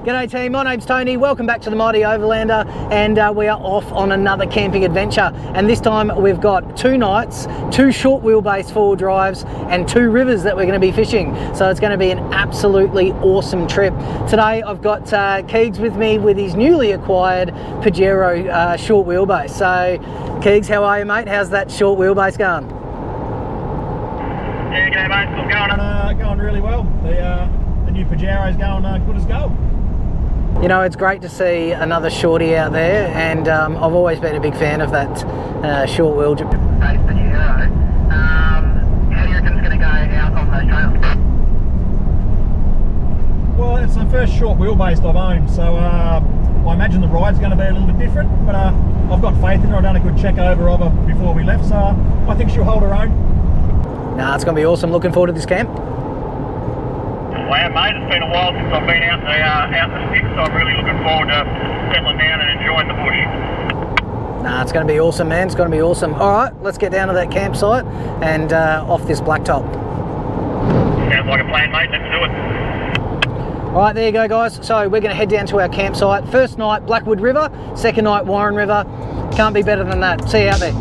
G'day team, my name's Tony, welcome back to the Mighty Overlander, and we are off on another camping adventure, and this time we've got 2 nights, 2 short wheelbase 4 drives and 2 rivers that we're going to be fishing, so it's going to be an absolutely awesome trip. Today I've got Keegs with me with his newly acquired Pajero short wheelbase. So Keegs, how are you mate? How's that short wheelbase going? Yeah, g'day mate, it's going really well. The new Pajero's going good as gold. You know, it's great to see another shorty out there, and I've always been a big fan of that short wheel. Pajero. How do you reckon it's going to go out on those trails? Well, it's the first short wheelbase I've owned, so I imagine the ride's going to be a little bit different, but I've got faith in her. I've done a good check over of her before we left, so I think she'll hold her own. Nah, it's going to be awesome. Looking forward to this camp. Well, mate, it's been a while since I've been out the sticks, so I'm really looking forward to settling down and enjoying the bush. Nah, it's going to be awesome, man. It's going to be awesome. All right, let's get down to that campsite and off this blacktop. Sounds like a plan, mate. Let's do it. All right, there you go, guys. So we're going to head down to our campsite. First night, Blackwood River. Second night, Warren River. Can't be better than that. See you out there.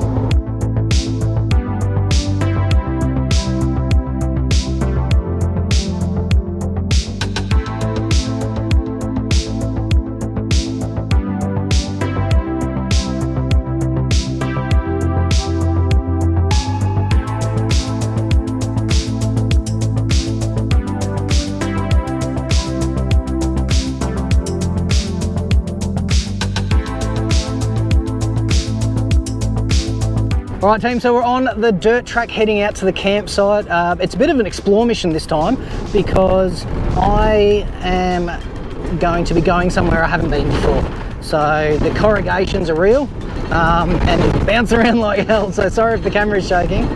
All right team, so we're on the dirt track heading out to the campsite. It's a bit of an explore mission this time because I am going to be going somewhere I haven't been before. So the corrugations are real and they bounce around like hell, so sorry if the camera is shaking.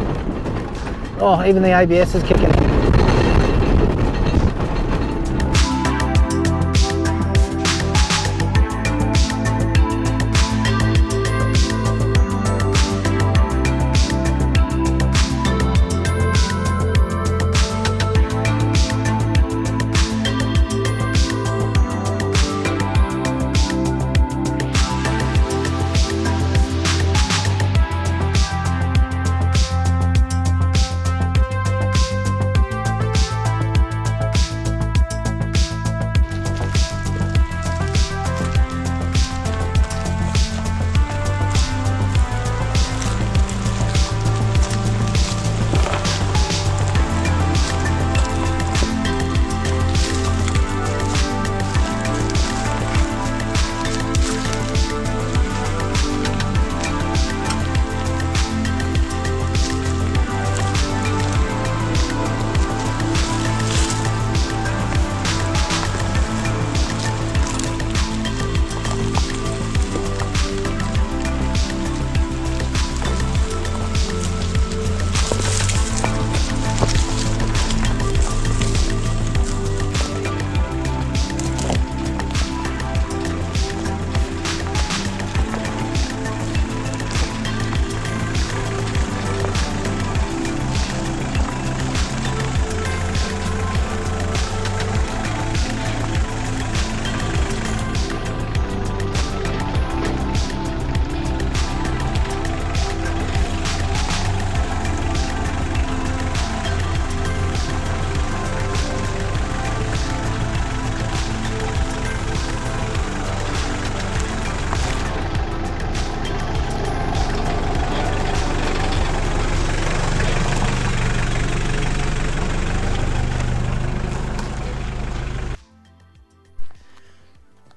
Oh, even the ABS is kicking in.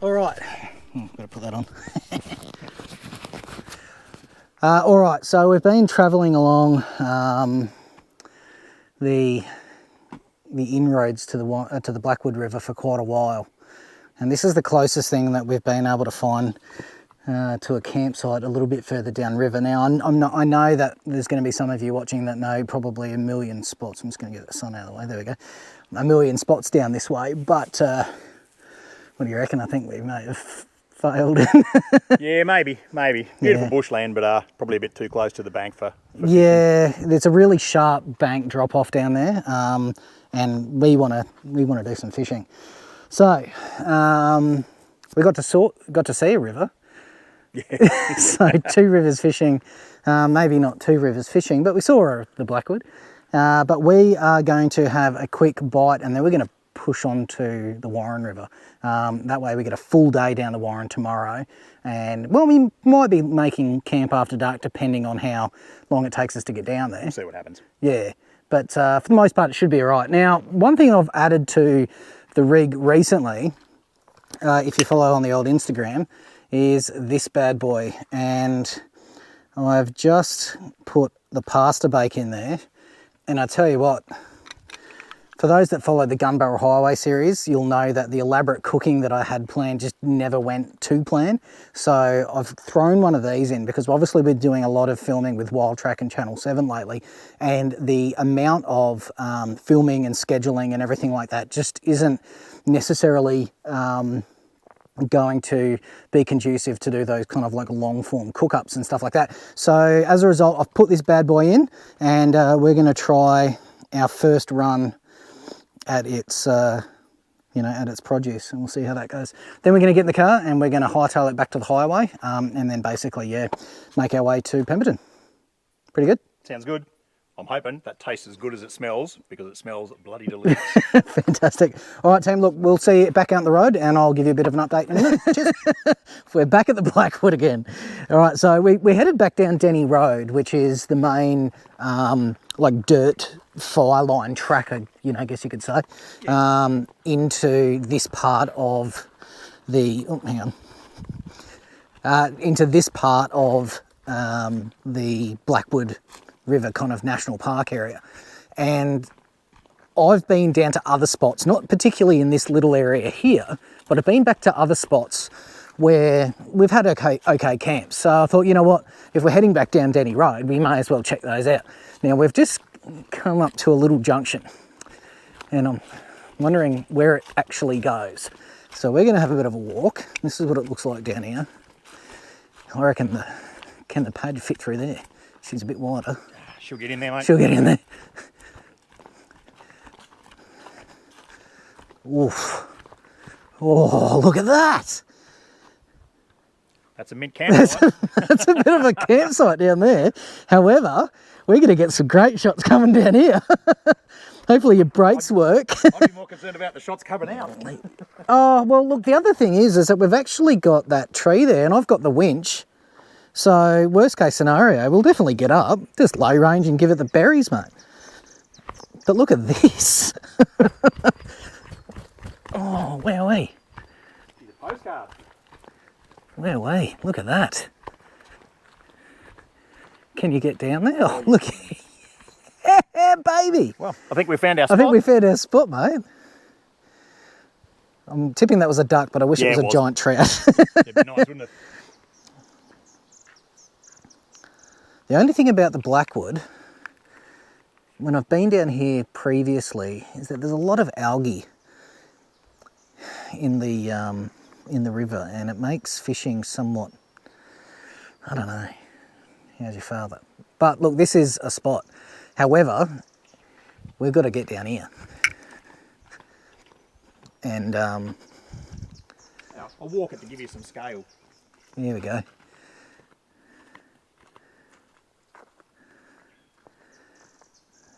All right, gotta put that on. All right, so we've been traveling along the inroads to the Blackwood River for quite a while, and this is the closest thing that we've been able to find to a campsite a little bit further downriver. Now, I know that there's going to be some of you watching that know probably a million spots. I'm just going to get the sun out of the way. There we go. A million spots down this way, but what do you reckon? I think we may have failed. Yeah, maybe. Beautiful bushland, but probably a bit too close to the bank for yeah, there's a really sharp bank drop off down there, and we want to do some fishing. So we got to see a river. Yeah. So 2 rivers fishing, maybe not 2 rivers fishing, but we saw the Blackwood. But we are going to have a quick bite and then we're going to push on to the Warren River. That way we get a full day down the Warren tomorrow. And, well, we might be making camp after dark depending on how long it takes us to get down there. We'll see what happens. Yeah, but for the most part it should be all right. Now, one thing I've added to the rig recently, if you follow on the old Instagram, is this bad boy. And I've just put the pasta bake in there. And I tell you what, for those that follow the Gun Barrel Highway series, you'll know that the elaborate cooking that I had planned just never went to plan. So I've thrown one of these in because obviously we're doing a lot of filming with Wild Track and Channel 7 lately. And the amount of filming and scheduling and everything like that just isn't necessarily going to be conducive to do those kind of like long form cook-ups and stuff like that. So as a result, I've put this bad boy in and we're going to try our first run at its you know, at its produce, and we'll see how that goes. Then we're going to get in the car and we're going to hightail it back to the highway, and then basically, yeah, make our way to Pemberton. Pretty good. Sounds good. I'm hoping that tastes as good as it smells, because it smells bloody delicious. Fantastic. All right, team, look, we'll see you back out on the road and I'll give you a bit of an update in a minute. Cheers. We're back at the Blackwood again. All right, so we headed back down Denny Road, which is the main like dirt fire line tracker, you know, I guess you could say, into this part of the, into this part of the Blackwood River kind of national park area. And I've been down to other spots, not particularly in this little area here, but I've been back to other spots where we've had okay camps. So I thought, you know what, if we're heading back down Denny Road, we may as well check those out. Now we've just come up to a little junction and I'm wondering where it actually goes. So we're going to have a bit of a walk. This is what it looks like down here. I reckon can the Paj fit through there? She's a bit wider. She'll get in there, mate. She'll get in there. Oof. Oh, look at that. That's a mid campsite. That's a bit of a campsite down there. However, we're going to get some great shots coming down here. Hopefully your brakes work. I'd be more concerned about the shots coming out. Oh, well, look, the other thing is that we've actually got that tree there and I've got the winch. So worst case scenario, we'll definitely get up, just low range and give it the berries, mate. But look at this. Oh, wowee. She's a postcard. Wowee, look at that. Can you get down there? Oh, look. Yeah, baby. Well, I think we found our spot. I think we found our spot, mate. I'm tipping that was a duck, but I wish it was a giant trout. It'd be nice, wouldn't it? The only thing about the Blackwood, when I've been down here previously, is that there's a lot of algae in the river, and it makes fishing somewhat, I don't know, how's your father? But look, this is a spot. However, we've got to get down here. And I'll walk it to give you some scale. Here we go.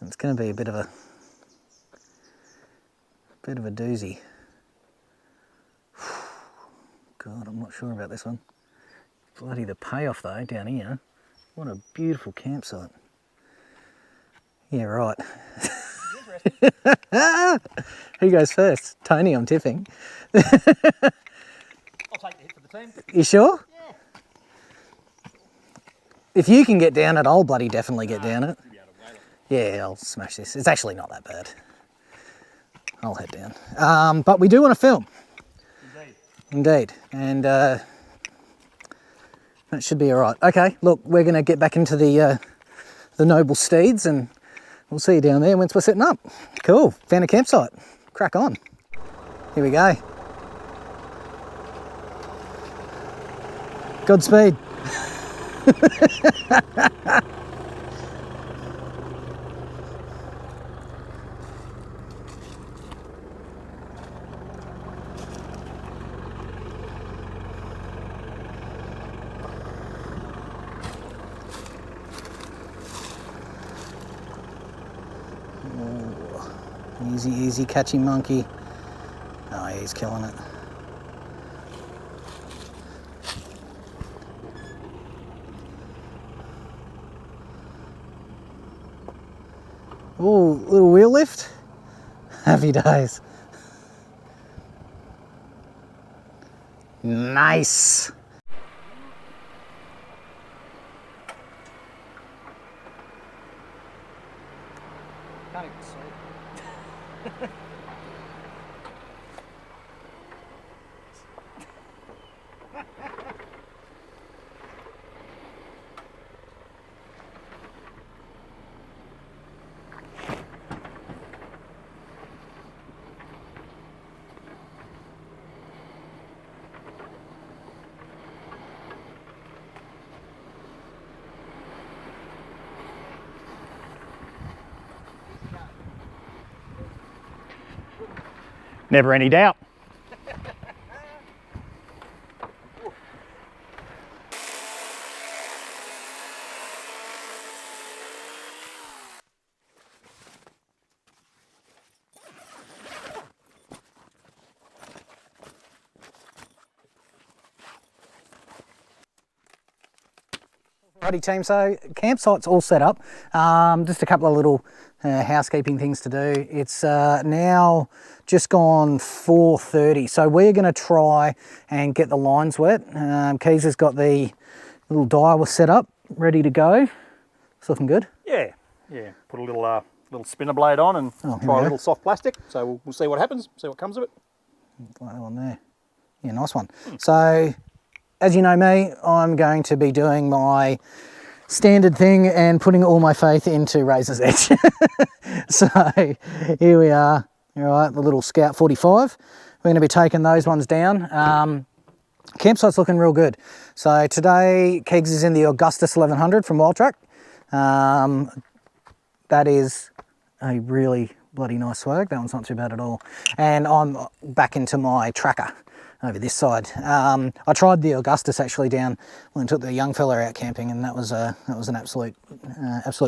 It's going to be a bit of a doozy. God, I'm not sure about this one. Bloody the payoff though down here. What a beautiful campsite. Yeah, right. Who goes first? Tony, I'm tipping. I'll take the hit for the team. You sure? Yeah. If you can get down it, I'll bloody definitely get down it. Yeah, I'll smash this. It's actually not that bad. I'll head down. But we do want to film. Indeed. And that should be all right. Okay, look, we're going to get back into the noble steeds and we'll see you down there once we're setting up. Cool. Found a campsite. Crack on. Here we go. Godspeed. Easy, easy, catchy monkey. Oh, yeah, he's killing it. Ooh, little wheel lift. Happy days. Nice. Can't even see. Never any doubt. Righty team, so campsite's all set up. Just a couple of little housekeeping things to do. It's now just gone 4:30, so we're going to try and get the lines wet. Keys has got the little dial set up, ready to go. It's looking good. Yeah, yeah. Put a little spinner blade on and try a little soft plastic. So we'll see what happens, see what comes of it. Like that one there. Yeah, nice one. So, as you know me, I'm going to be doing my standard thing and putting all my faith into Razor's Edge. So here we are, all right, the little Scout 45. We're going to be taking those ones down. Campsite's looking real good. So today, Kegs is in the Augustus 1100 from Wild Track. That is a really bloody nice swag. That one's not too bad at all. And I'm back into my tracker over this side. I tried the Augustus actually down when I took the young fella out camping, and that was an absolute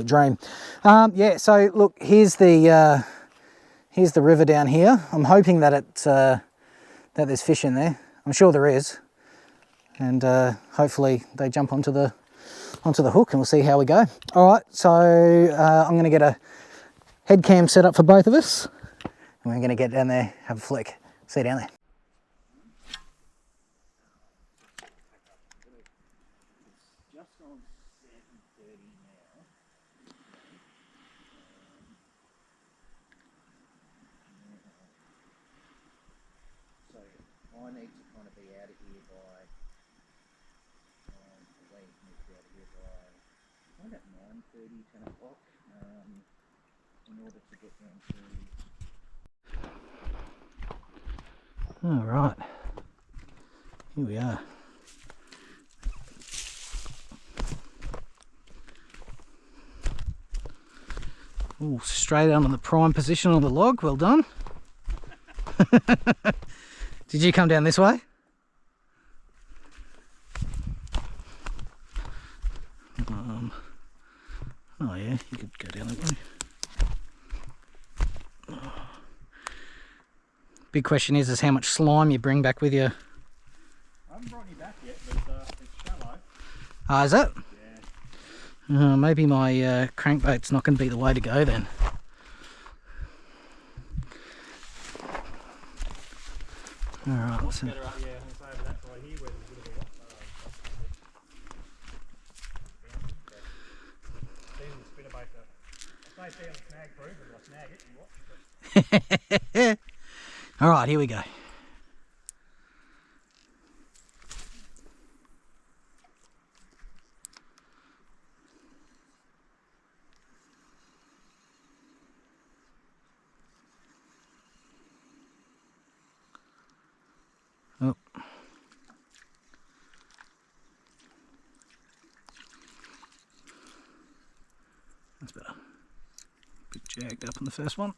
dream. Yeah, so look, here's the river down here. I'm hoping that that there's fish in there. I'm sure there is, and hopefully they jump onto the hook, and we'll see how we go. All right, so I'm going to get a head cam set up for both of us, and we're going to get down there, have a flick. See you down there. I need to kind of be out of here by, about 9:30, 10 o'clock, in order to get down to... All right, here we are. Ooh, straight out on the prime position on the log, well done. Did you come down this way? Oh yeah, you could go down that way. Big question is how much slime you bring back with you. I haven't brought any back yet, but it's shallow. Ah, is it? Yeah. Maybe my crankbait's not going to be the way to go then. Alright, so... Better up, yeah, it's over that side here where there's a bit of a I say it's snag proof, but I snag it and watch. Alright, here we go. Oh. That's better. Bit jagged up on the first one.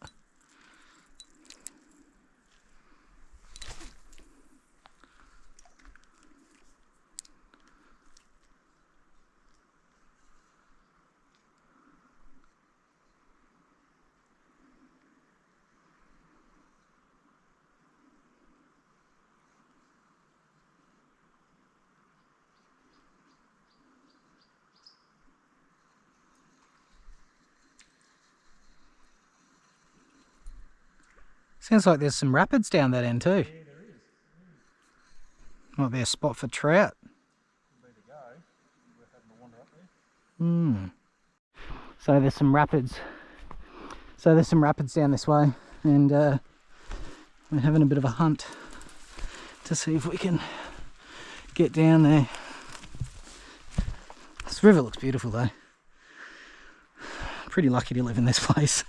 Sounds like there's some rapids down that end too. Yeah, there is. Might be a spot for trout. Could be to go. Worth having a wander up there. So there's some rapids. So there's some rapids down this way, and we're having a bit of a hunt to see if we can get down there. This river looks beautiful though. Pretty lucky to live in this place.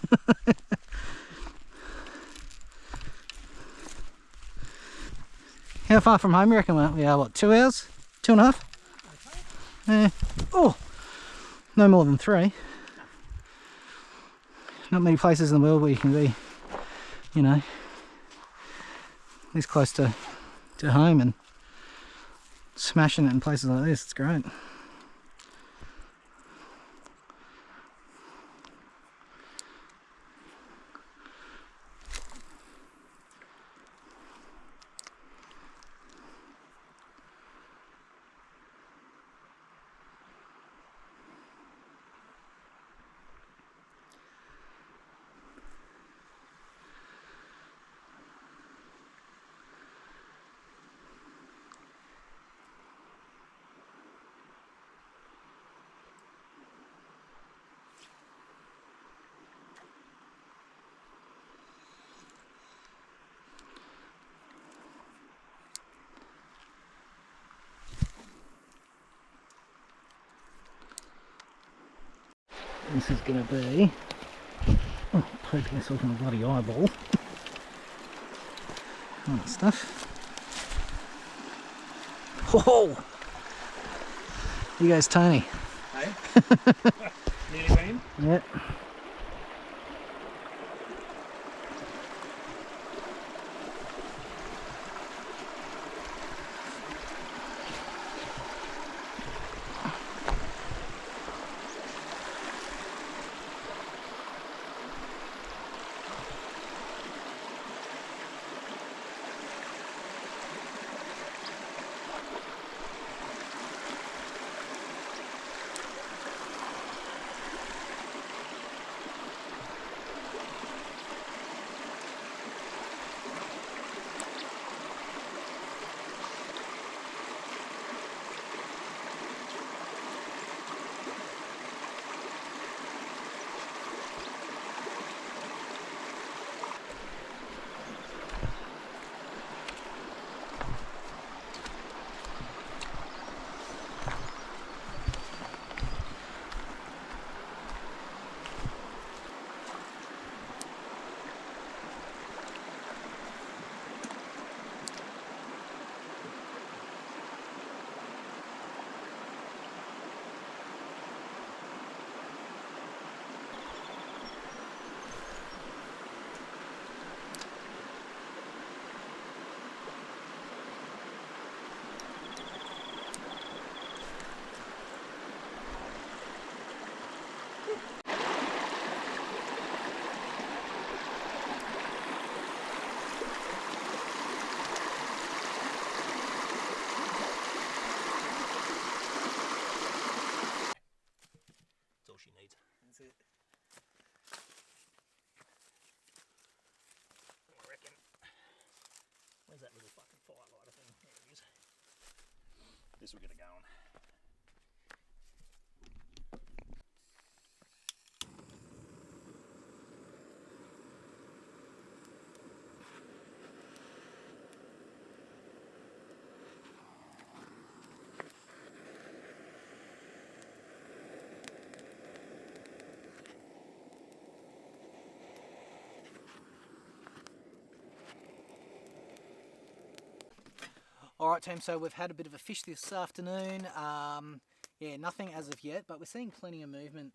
How far from home you reckon we are? What, 2 hours? 2.5? Oh, no more than 3. Not many places in the world where you can be, you know, this close to home and smashing it in places like this. It's great. This is going to be, oh, poking myself in the bloody eyeball. All that stuff. Oh! Here goes Tony. Hey? Nearly been? Yep. She needs. That's it. I reckon. Where's that little fucking firelighter thing? There it is. This will get it going. Alright team, so we've had a bit of a fish this afternoon. Yeah, nothing as of yet, but we're seeing plenty of movement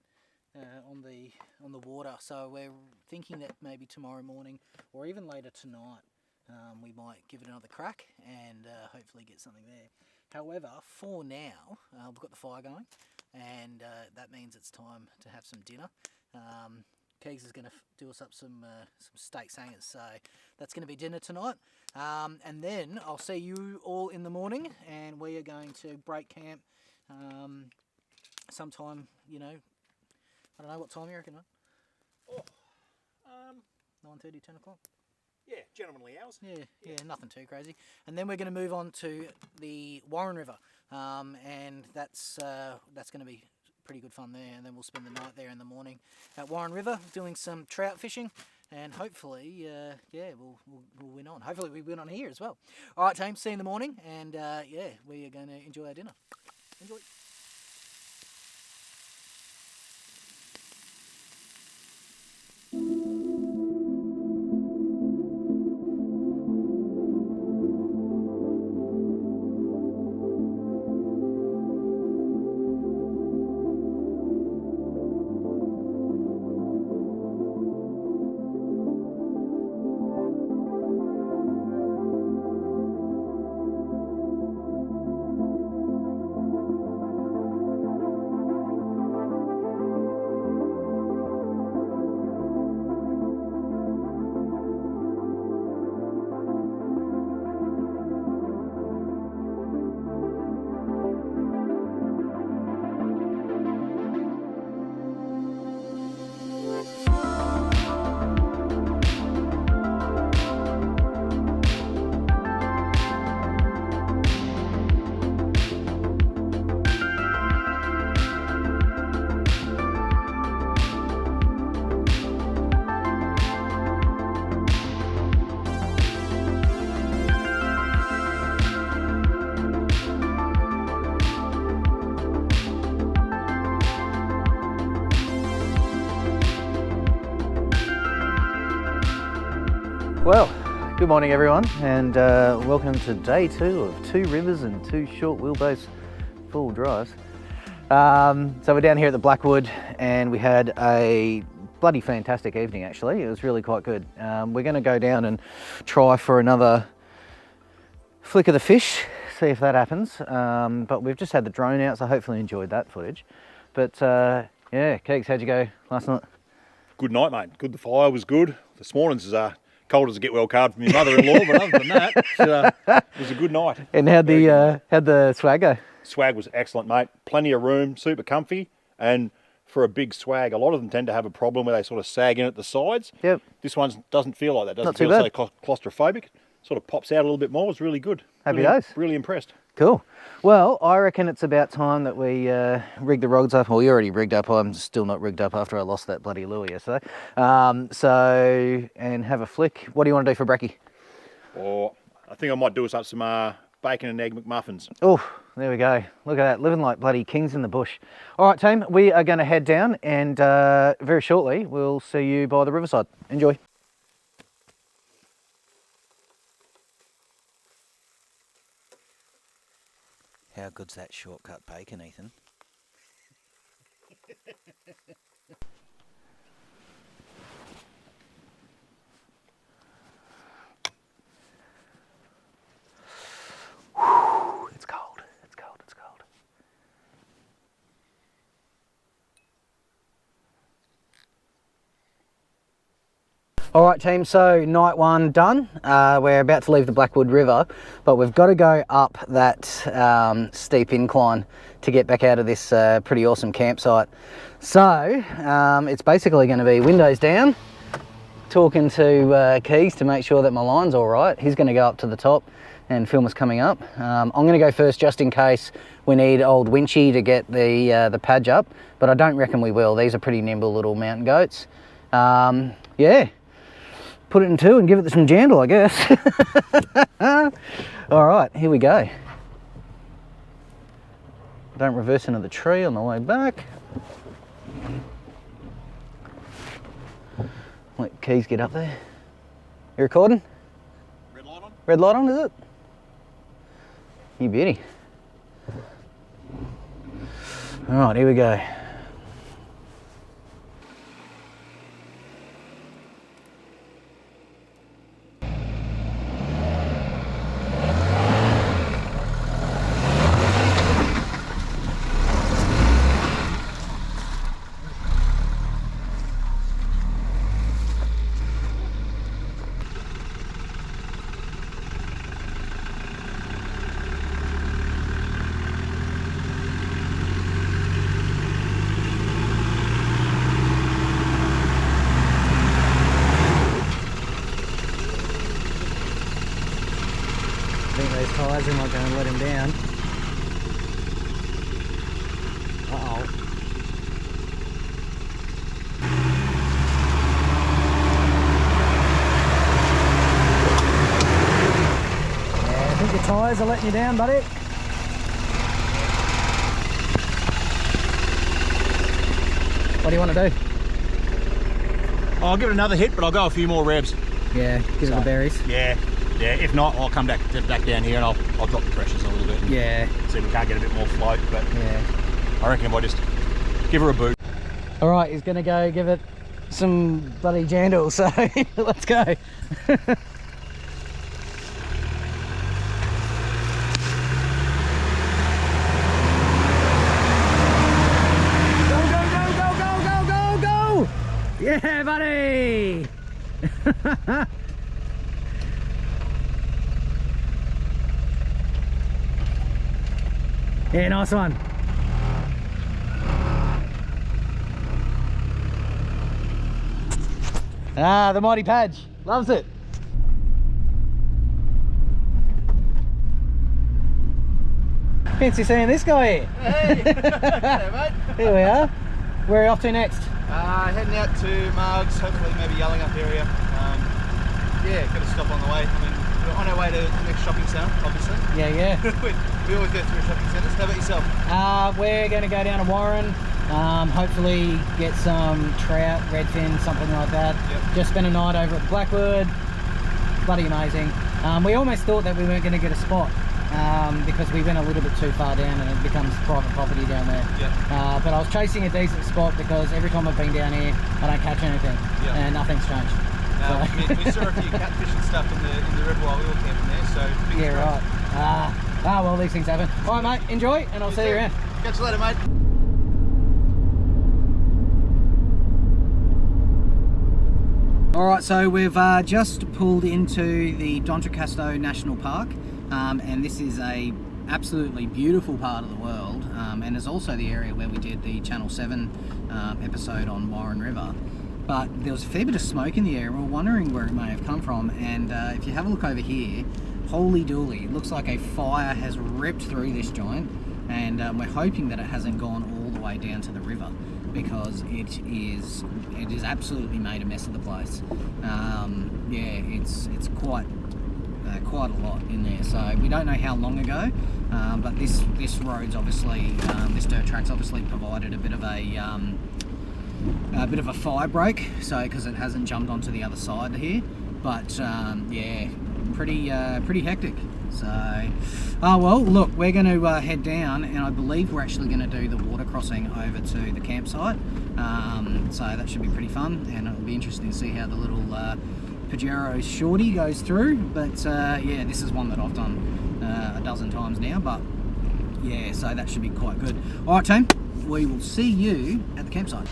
on the water, so we're thinking that maybe tomorrow morning or even later tonight we might give it another crack and hopefully get something there. However, for now, we've got the fire going, and that means it's time to have some dinner. Keegs is going to do us up some steak sangers, so that's going to be dinner tonight. And then I'll see you all in the morning, and we are going to break camp sometime, you know, I don't know, what time you reckon, mate? Oh, 9:30, 10 o'clock? Yeah, gentlemanly hours. Yeah, nothing too crazy. And then we're going to move on to the Warren River, and that's going to be pretty good fun there. And then we'll spend the night there in the morning at Warren River doing some trout fishing, and hopefully, we'll win on. Hopefully we win on here as well. All right, team, see you in the morning, and we are going to enjoy our dinner. Enjoy. Well, good morning everyone, and welcome to day 2 of 2 rivers and 2 short wheelbase full drives. So we're down here at the Blackwood, and we had a bloody fantastic evening actually. It was really quite good. We're going to go down and try for another flick of the fish, see if that happens. But we've just had the drone out, so hopefully enjoyed that footage. But yeah, Keeks, how'd you go last night? Good night, mate. Good. The fire was good. This morning's cold as a get well card from your mother-in-law, but other than that, it was a good night. And how'd the swag go? Swag was excellent, mate. Plenty of room, super comfy, and for a big swag, a lot of them tend to have a problem where they sort of sag in at the sides. Yep. This one doesn't feel like that. Doesn't Not too feel bad. so claustrophobic. Sort of pops out a little bit more. It's really good. Happy days. Really impressed. Cool. Well, I reckon it's about time that we rig the rods up. Well, you already rigged up. I'm still not rigged up after I lost that bloody lure yesterday. And have a flick. What do you want to do for brekkie? Or I think I might do us up some bacon and egg McMuffins. Oh, there we go. Look at that, living like bloody kings in the bush. All right, team, we are going to head down, and very shortly we'll see you by the riverside. Enjoy. How good's that shortcut bacon, Ethan? It's cold, it's cold, it's cold. All right, team, so night 1 done. We're about to leave the Blackwood River, but we've got to go up that steep incline to get back out of this pretty awesome campsite. So it's basically going to be windows down, talking to Keys to make sure that my line's all right. He's going to go up to the top and film us coming up. I'm going to go first just in case we need old Winchy to get the Paj up, but I don't reckon we will. These are pretty nimble little mountain goats. Yeah. Put it in 2 and give it some jandle, I guess. All right, here we go. Don't reverse into the tree on the way back. Let Keys get up there. You recording? Red light on? Red light on, is it? You beauty. All right, here we go. think those tyres are not going to let him down. Uh-oh. Yeah, I think your tyres are letting you down, buddy. What do you want to do? I'll give it another hit, but I'll go a few more revs. Yeah, give it the berries. Yeah. If not, I'll come back down here and I'll drop the pressures a little bit. Yeah. See if we can't get a bit more float, but Yeah. I reckon if I just give her a boot. All right, he's gonna go give it some bloody jandal, so let's go. Go! Yeah, buddy! Yeah, nice one. Ah, the mighty Paj loves it. Fancy seeing this guy here. Hey, mate. Here we are. Where are you off to next? Heading out to Margs, hopefully maybe Yallingup area. Yeah, got to stop on the way. I mean, we're on our way to the next shopping centre, obviously. Yeah. we always go through shopping centres. How about yourself? We're going to go down to Warren, hopefully get some trout, redfin, something like that. Yep. Just spend a night over at Blackwood. Bloody amazing. We almost thought that we weren't going to get a spot because we went a little bit too far down and it becomes private property down there. Yep. But I was chasing a decent spot because every time I've been down here, I don't catch anything, Yep. and nothing's changed. We saw a few catfish and stuff in the river while we were camping there, so Yeah, right. Well, these things happen. All right, mate, enjoy, and I'll see you around. Catch you later, mate. All right, so we've just pulled into the D'Entrecasteaux National Park, and this is a absolutely beautiful part of the world, and is also the area where we did the Channel 7 episode on Warren River. But there was a fair bit of smoke in the air. We were wondering where it may have come from, and if you have a look over here, holy dooly, it looks like a fire has ripped through this joint, and we're hoping that it hasn't gone all the way down to the river, because it is absolutely made a mess of the place. Yeah, it's quite a lot in there. So we don't know how long ago, but this road's obviously this dirt track's obviously provided a bit of a fire break, so because it hasn't jumped onto the other side here. But yeah, pretty hectic. So well, look, we're going to head down, and I believe we're actually going to do the water crossing over to the campsite, so that should be pretty fun, and it'll be interesting to see how the little Pajero shorty goes through. But yeah, this is one that I've done a dozen times now, but yeah, so that should be quite good. All right, team, we will see you at the campsite.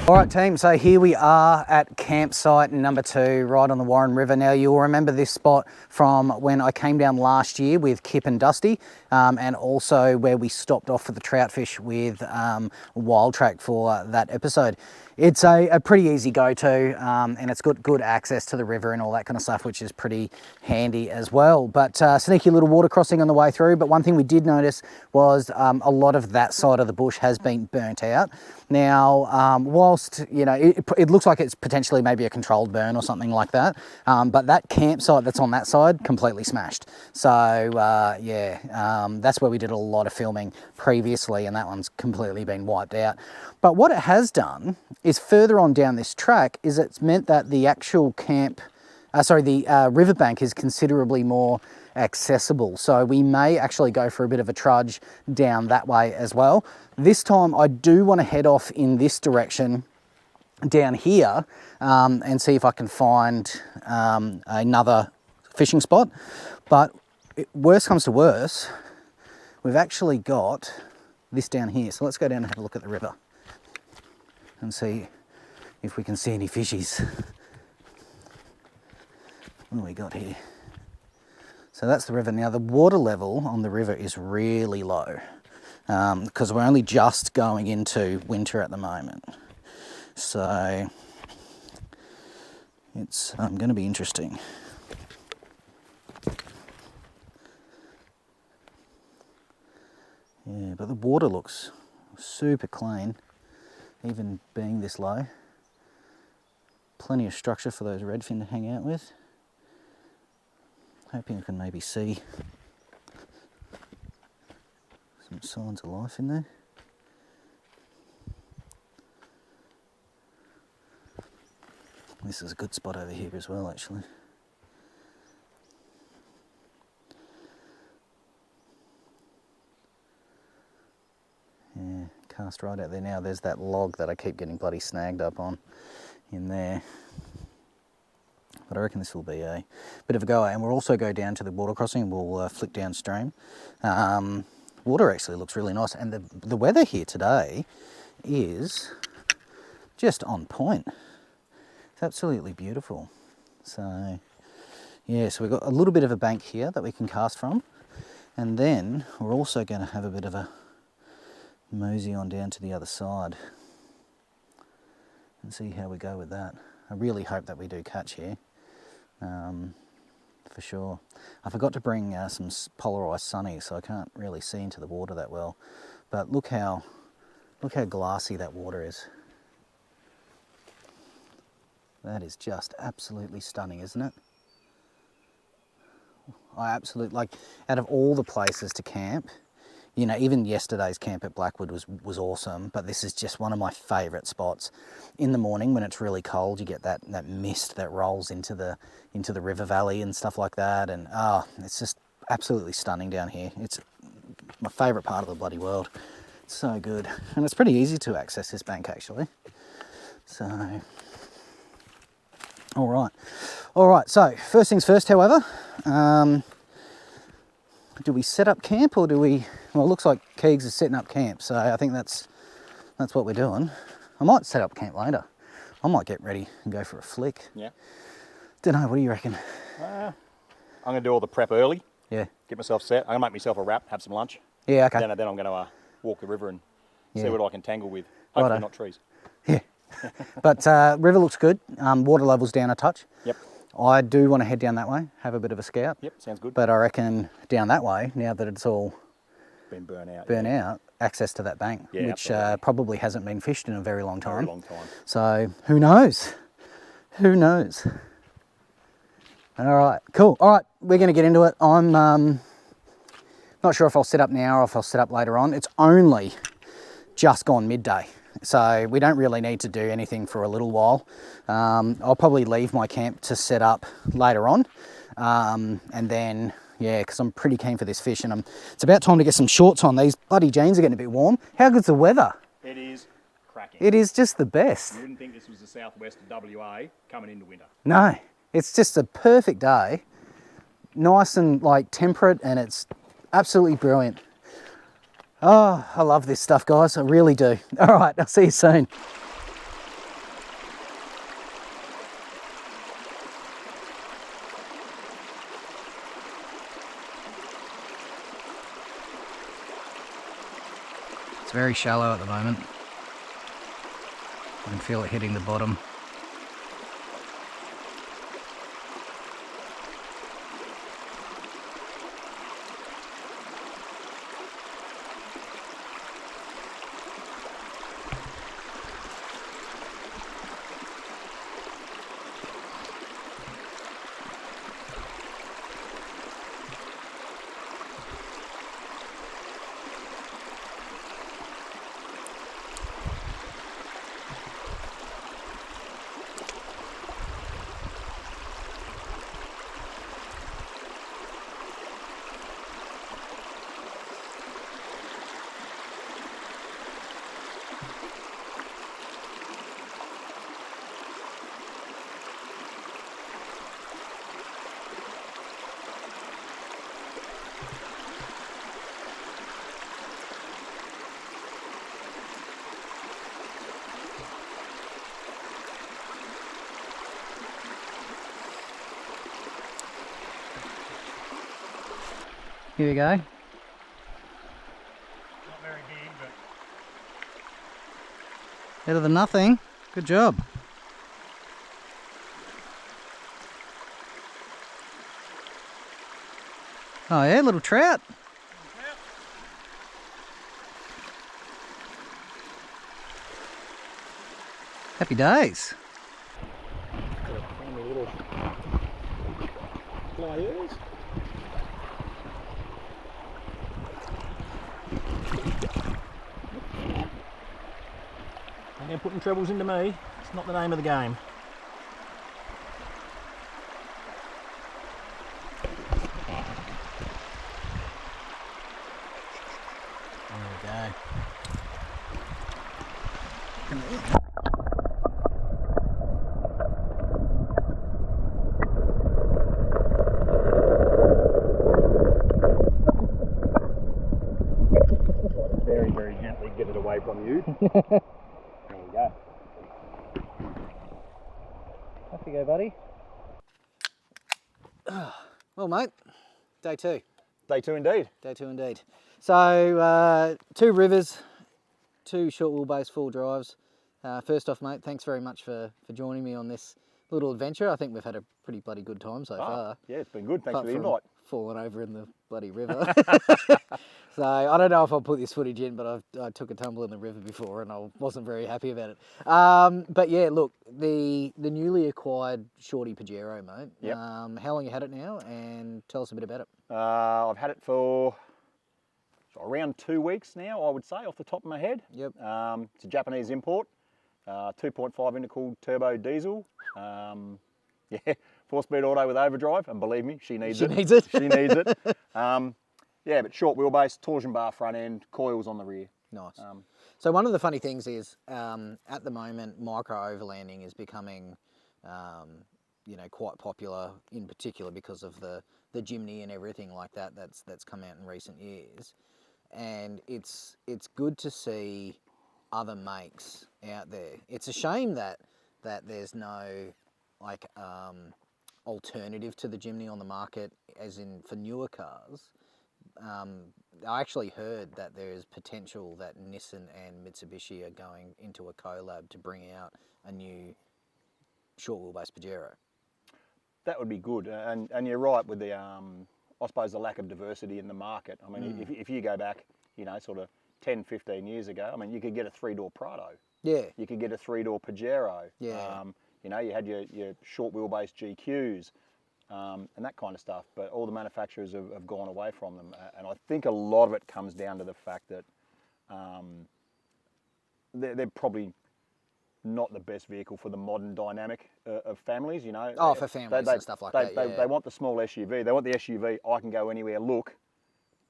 All right, team, so here we are at campsite number 2, right on the Warren River. Now, you'll remember this spot from when I came down last year with Kip and Dusty, and also where we stopped off for the trout fish with Wild Track for that episode. It's a pretty easy go-to, and it's got good access to the river and all that kind of stuff, which is pretty handy as well. But sneaky little water crossing on the way through. But one thing we did notice was a lot of that side of the bush has been burnt out. Now, whilst, you know, it looks like it's potentially maybe a controlled burn or something like that, but that campsite that's on that side, completely smashed. So, that's where we did a lot of filming previously, and that one's completely been wiped out. But what it has done is further on down this track is it's meant that the actual riverbank is considerably more accessible. So we may actually go for a bit of a trudge down that way as well. This time I do want to head off in this direction down here and see if I can find another fishing spot. But worst comes to worst, we've actually got this down here. So let's go down and have a look at the river and see if we can see any fishies. What do we got here? So that's the river. Now the water level on the river is really low because we're only just going into winter at the moment. So it's going to be interesting. Yeah, but the water looks super clean, even being this low. Plenty of structure for those redfin to hang out with. Hoping I can maybe see some signs of life in there. This is a good spot over here as well, actually. Yeah, cast right out there now. There's that log that I keep getting bloody snagged up on in there. But I reckon this will be a bit of a go, and we'll also go down to the water crossing and we'll flick downstream. Water actually looks really nice, and the weather here today is just on point. It's absolutely beautiful. So yeah, so we've got a little bit of a bank here that we can cast from, and then we're also going to have a bit of a mosey on down to the other side and see how we go with that. I really hope that we do catch here. For sure. I forgot to bring some polarized sunnies, so I can't really see into the water that well. But look how glassy that water is. That is just absolutely stunning, isn't it? Like, out of all the places to camp, you know, even yesterday's camp at Blackwood was awesome, but this is just one of my favourite spots. In the morning when it's really cold, you get that mist that rolls into the river valley and stuff like that, and it's just absolutely stunning down here. It's my favourite part of the bloody world. It's so good, and it's pretty easy to access this bank actually. So, all right. So first things first, however. Do we set up camp or do we... Well, it looks like Keegs is setting up camp, so I think that's what we're doing. I might set up camp later. I might get ready and go for a flick. Yeah. Don't know, what do you reckon? I'm going to do all the prep early. Yeah. Get myself set. I'm going to make myself a wrap, have some lunch. Yeah, okay. Then I'm going to walk the river and see what I can tangle with. Righto. Hopefully not trees. Yeah. But river looks good. Water level's down a touch. Yep. I do want to head down that way, have a bit of a scout. Yep, sounds good. But I reckon down that way, now that it's all been burnt out, access to that bank, which probably hasn't been fished in a very long time. Very long time. So who knows? Who knows? All right, cool. All right, we're going to get into it. I'm not sure if I'll set up now or if I'll set up later on. It's only just gone midday, so we don't really need to do anything for a little while. I'll probably leave my camp to set up later on, and then, yeah, because I'm pretty keen for this fish, and it's about time to get some shorts on. These bloody jeans are getting a bit warm. How good's the weather? It is cracking. It is just the best. You wouldn't think this was the southwest of WA coming into winter. No, it's just a perfect day. Nice and like temperate, and it's absolutely brilliant. Oh, I love this stuff, guys. I really do. All right, I'll see you soon. It's very shallow at the moment. I can feel it hitting the bottom. Here we go. Not very big, but Better than nothing. Good job. Oh yeah, little trout. Happy days. tiny little pliers. And they're putting trebles into me. It's not the name of the game. There we go. Very, very gently get it away from you. There we go. Off you go, buddy. Well, mate, day two. Day two indeed. Day two indeed. So, 2 rivers, 2 short wheelbase full drives. First off, mate, thanks very much for joining me on this little adventure. I think we've had a pretty bloody good time so far. Yeah, it's been good. Thanks Apart for the from invite. falling over in the bloody river. So I don't know if I'll put this footage in, but I took a tumble in the river before and I wasn't very happy about it. But yeah, look, the newly acquired Shorty Pajero, mate. Yep. How long you had it now, and tell us a bit about it. I've had it for around 2 weeks now, I would say, off the top of my head. Yep. It's a Japanese import, 2.5 intercooled turbo diesel. Yeah, 4-speed auto with overdrive, and believe me, she needs it. She needs it. She needs it. Yeah, but short wheelbase, torsion bar front end, coils on the rear. Nice. So one of the funny things is, at the moment, micro overlanding is becoming, quite popular, in particular because of the Jimny and everything like that that's come out in recent years. And it's good to see other makes out there. It's a shame that there's no alternative to the Jimny on the market, as in for newer cars. I actually heard that there's potential that Nissan and Mitsubishi are going into a collab to bring out a new short wheelbase Pajero. That would be good, and you're right with the, I suppose, the lack of diversity in the market. I mean, if you go back, sort of 10, 15 years ago, I mean, you could get a 3-door Prado. Yeah. You could get a 3-door Pajero. Yeah. You had your short wheelbase GQs and that kind of stuff, but all the manufacturers have gone away from them. And I think a lot of it comes down to the fact that they're probably not the best vehicle for the modern dynamic of families, Oh, for families and stuff like that, yeah. They want the small SUV. They want the SUV, I can go anywhere look,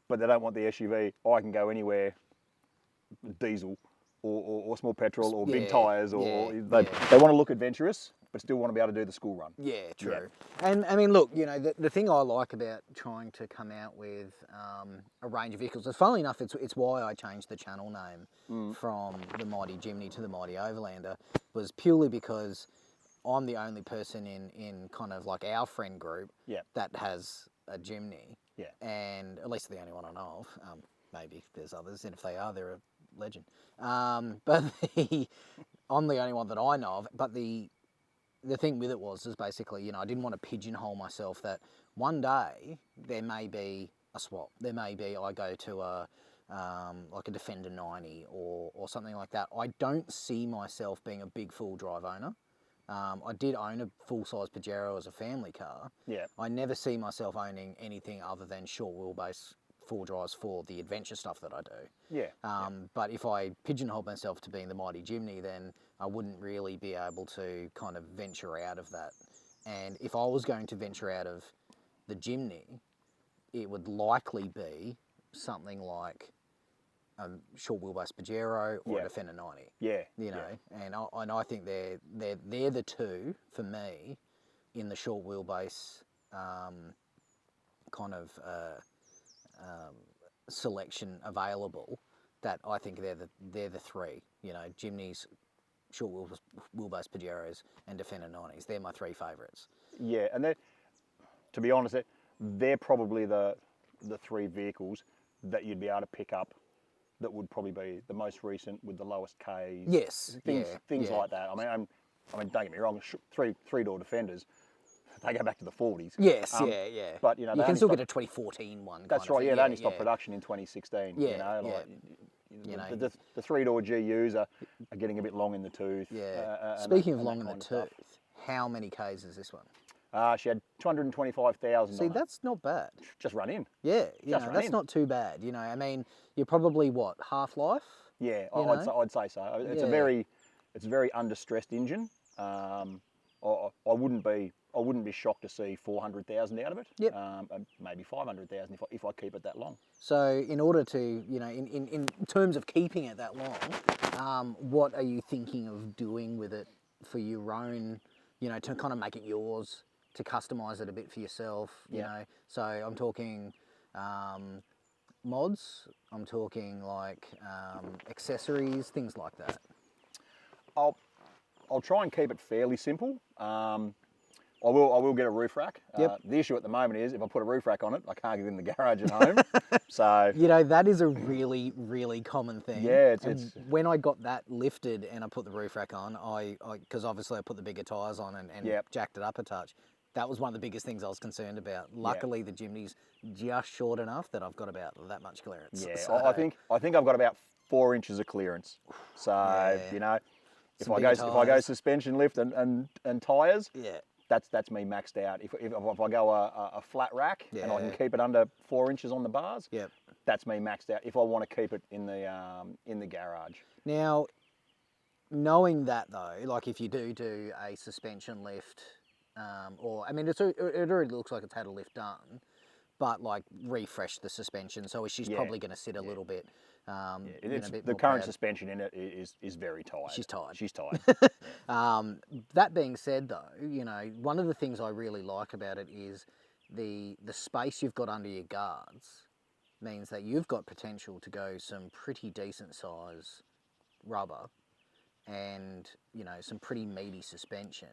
but they don't want the SUV, I can go anywhere diesel or small petrol or big tyres. They want to look adventurous, but still want to be able to do the school run. Yeah, true. Yeah. And I mean, look, the thing I like about trying to come out with a range of vehicles, and funnily enough, it's why I changed the channel name from the Mighty Jimny to the Mighty Overlander, was purely because I'm the only person in kind of like our friend group that has a Jimny. Yeah. And at least the only one I know of. Maybe there's others, and if they are, they're a legend. But I'm the only one that I know of. But the thing with it is basically, you know, I didn't want to pigeonhole myself that one day there may be a swap. There may be I go to a like a Defender 90 or something like that. I don't see myself being a big full drive owner. I did own a full-size Pajero as a family car. Yeah. I never see myself owning anything other than short wheelbase full drives for the adventure stuff that I do. Yeah. But if I pigeonhole myself to being the mighty Jimny, then I wouldn't really be able to kind of venture out of that. And if I was going to venture out of the Jimny, it would likely be something like a short wheelbase Pajero or a Defender 90. Yeah. You know, and I think they're the two for me in the short wheelbase kind of selection available. That I think they're the three. You know, Jimny's, short wheelbase Pajeros, and Defender 90s. They're my three favourites. Yeah, and to be honest, they're probably the three vehicles that you'd be able to pick up that would probably be the most recent with the lowest Ks. Yes, things like that. I mean, don't get me wrong. Three-door Defenders, they go back to the 40s. Yes, But you know, you can still get a 2014 one. That's right. Yeah, they only stopped production in 2016. Yeah, you know, like, you know, the three-door GUs are getting a bit long in the tooth. Yeah. Speaking of long in the tooth, how many Ks is this one? She had 225,000. See, that's not bad. Just run in. Yeah, that's not too bad. You know, I mean, you're probably what, half life? Yeah, I'd say so. It's a very under-stressed engine. I wouldn't be shocked to see 400,000 out of it. Yep. Maybe 500,000 if I keep it that long. So in order to, you know, in terms of keeping it that long, what are you thinking of doing with it for your own, you know, to kind of make it yours, to customise it a bit for yourself, you know? So I'm talking mods, I'm talking like accessories, things like that. I'll try and keep it fairly simple. I will get a roof rack. Yep. The issue at the moment is if I put a roof rack on it, I can't get it in the garage at home. So you know, that is a really, really common thing. Yeah, it's when I got that lifted and I put the roof rack on, because obviously I put the bigger tyres on and jacked it up a touch. That was one of the biggest things I was concerned about. Luckily, the Jimny's just short enough that I've got about that much clearance. Yeah, so, I think I've got about 4 inches of clearance. So you know, if I go suspension lift and tyres, that's me maxed out. If I go a flat rack and I can keep it under 4 inches on the bars, that's me maxed out. If I want to keep it in the garage. Now, knowing that though, like if you do a suspension lift, or I mean, it already looks like it's had a lift done, but like refresh the suspension, so she's probably going to sit a little bit. The current suspension in it is very tight. She's tight. She's tight. That being said, though, you know, one of the things I really like about it is the space you've got under your guards means that you've got potential to go some pretty decent size rubber and, you know, some pretty meaty suspension.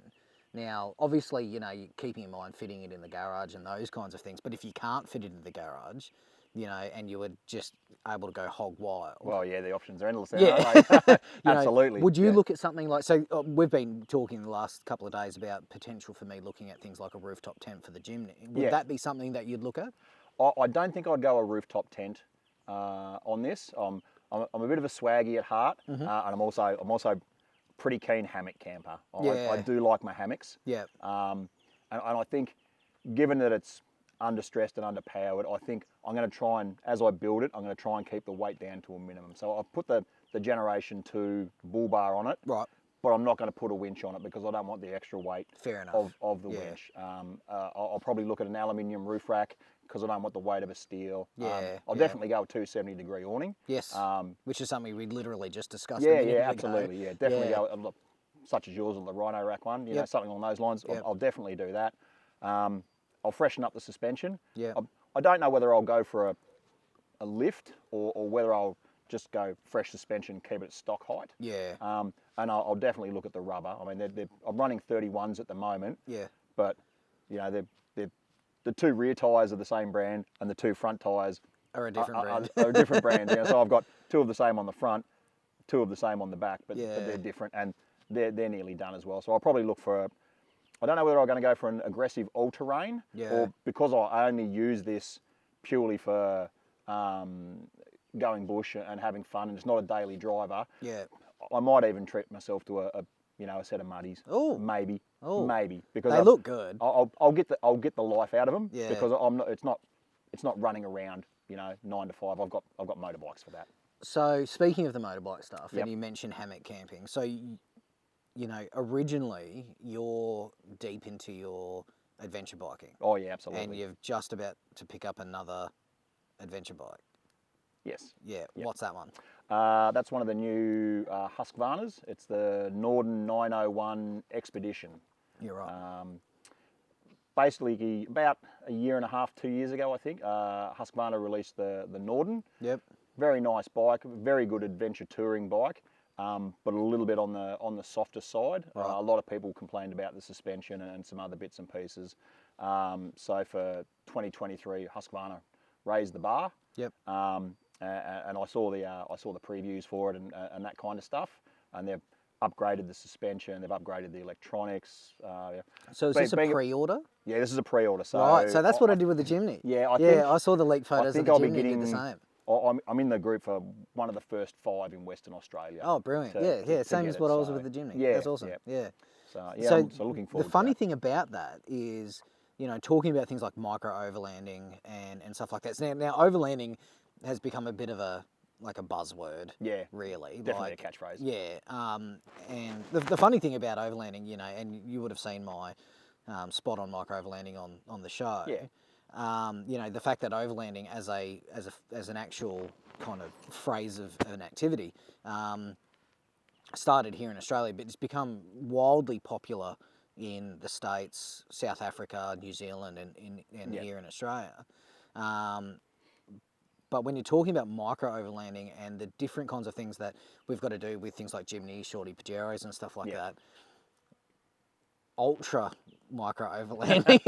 Now, obviously, you know, you're keeping in mind fitting it in the garage and those kinds of things, but if you can't fit it in the garage, you know, and you were just able to go hog wild. Well, yeah, the options are endless there, aren't they? Absolutely. Would you look at something like, so we've been talking the last couple of days about potential for me looking at things like a rooftop tent for the Jimny. Would that be something that you'd look at? I don't think I'd go a rooftop tent on this. I'm a bit of a swaggy at heart, and I'm also pretty keen hammock camper. I do like my hammocks. Yeah. And I think, given that it's understressed and underpowered, I think I'm going to try and, as I build it, I'm going to try and keep the weight down to a minimum. So I've put the Generation 2 bull bar on it. Right. But I'm not going to put a winch on it because I don't want the extra weight of the winch. I'll probably look at an aluminium roof rack because I don't want the weight of a steel. I'll definitely go a 270-degree awning. Yes, which is something we literally just discussed. Yeah, absolutely. Yeah, definitely go, such as yours, or the Rhino rack one, you know, something along those lines. I'll definitely do that. I'll freshen up the suspension. Yeah. I don't know whether I'll go for a lift or whether I'll just go fresh suspension, keep it at stock height. Yeah. And I'll definitely look at the rubber. I mean, I'm running 31s at the moment. Yeah. But you know, the two rear tyres are the same brand, and the two front tyres are a different brand. Are a different brand. You know, so I've got two of the same on the front, two of the same on the back, but they're different, and they're nearly done as well. So I'll probably look for I don't know whether I'm going to go for an aggressive all-terrain, or because I only use this purely for going bush and having fun, and it's not a daily driver. Yeah. I might even treat myself to a set of muddies. Oh. Maybe. Oh. Maybe, because they look good. I'll get the life out of them. Yeah. Because it's not running around 9 to 5. I've got motorbikes for that. So speaking of the motorbike stuff, and you mentioned hammock camping. So originally you're deep into your adventure biking. Oh yeah, absolutely. And you're just about to pick up another adventure bike. Yes. Yeah. Yep. What's that one? That's one of the new Husqvarnas. It's the Norden 901 Expedition. You're right. Basically, about a year and a half, 2 years ago, I think, Husqvarna released the Norden. Yep. Very nice bike, very good adventure touring bike, but a little bit on the softer side. Right. A lot of people complained about the suspension and some other bits and pieces. So for 2023, Husqvarna raised the bar. Yep. And I saw the previews for it and that kind of stuff, and they've upgraded the suspension, they've upgraded the electronics. So is this a pre-order? Yeah, this is a pre-order. So right, so that's what I did with the Jimny. Yeah, I saw the leak photos of the I'll Jimny. be getting, did the same. I'm in the group for one of the first 5 in Western Australia. Oh, brilliant! Same as what I was with the Jimny. Yeah, that's awesome. Yeah. So I'm looking forward. The funny thing about that is, talking about things like micro overlanding and stuff like that. So now overlanding has become a bit of a buzzword. Yeah, really, definitely a catchphrase. Yeah, and the funny thing about overlanding, and you would have seen my spot on micro overlanding on the show. Yeah. The fact that overlanding as an actual kind of phrase of an activity started here in Australia, but it's become wildly popular in the States, South Africa, New Zealand, and here in Australia. But when you're talking about micro overlanding and the different kinds of things that we've got to do with things like Jimny, shorty Pajeros and stuff like that, ultra micro overlanding